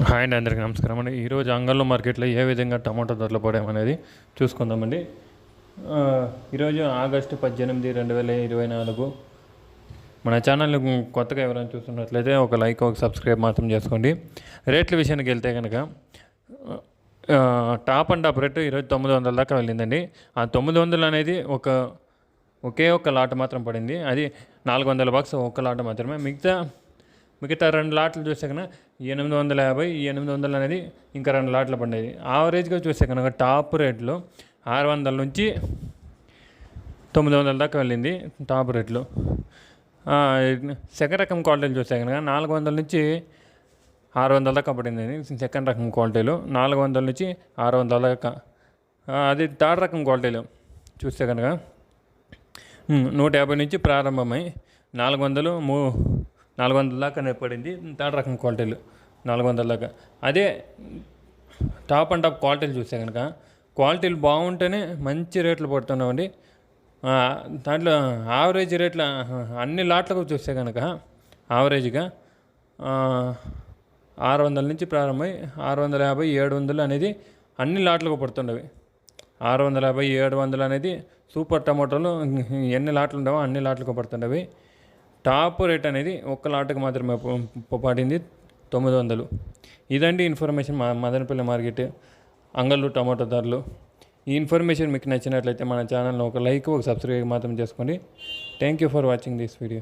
Hi అండి, అందరికీ నమస్కారం అండి. ఈరోజు అంగళ్ళ మార్కెట్లో ఏ విధంగా టమాటో ధరలు పడామనేది చూసుకుందామండి. ఈరోజు ఆగస్టు 18, 2024. మన ఛానల్ కొత్తగా ఎవరైనా చూస్తున్నట్లయితే ఒక లైక్, ఒక సబ్స్క్రైబ్ మాత్రం చేసుకోండి. రేట్ల విషయానికి వెళ్తే కనుక టాప్ అండ్ టాప్ రేటు ఈరోజు 900 దాకా వెళ్ళిందండి. ఆ 900 అనేది ఒకే ఒక లాట్ మాత్రం పడింది. అది 400 బాక్స్ ఒక్క లాట్ మాత్రమే. మిగతా 2 లాట్లు చూస్తే కనుక 850, 800 అనేది ఇంకా 2 లాట్లు పడినాయి. యావరేజ్గా చూస్తే కనుక టాప్ రేట్లో 600 నుంచి 900 దాకా వెళ్ళింది టాప్ రేట్లో. సెకండ్ రకం క్వాలిటీలు చూస్తే కనుక 400 నుంచి 600 దాకా పడింది. సెకండ్ రకం క్వాలిటీలు 400 నుంచి 600 దాకా. అది థర్డ్ రకం క్వాలిటీలు చూస్తే కనుక 150 నుంచి ప్రారంభమై 400 దాకా పడింది. థర్డ్ రకం క్వాలిటీలు 400 దాకా. అదే టాప్ అండ్ టాప్ క్వాలిటీలు చూస్తే కనుక క్వాలిటీలు బాగుంటేనే మంచి రేట్లు పడుతున్నామండి. దాంట్లో యావరేజ్ రేట్ల అన్ని లాట్లకు చూస్తే కనుక యావరేజ్గా 600 నుంచి ప్రారంభమై 650, 700 అనేది అన్ని లాట్లకు పడుతుండవి. 650, 700 అనేది సూపర్ టమాటోలు ఎన్ని లాట్లు ఉండవో అన్ని లాట్లకు పడుతుండవి. టాప్ రేట్ అనేది ఒక్క లాట్కి మాత్రమే పడింది 900. ఇదండి ఇన్ఫర్మేషన్ మదనపల్లి మార్కెట్ అంగళ్ళు టమాటో ధరలు. ఈ ఇన్ఫర్మేషన్ మీకు నచ్చినట్లయితే మన ఛానల్ని ఒక లైక్, ఒక సబ్స్క్రైబ్ మాత్రం చేసుకోండి. Thank you for watching this video.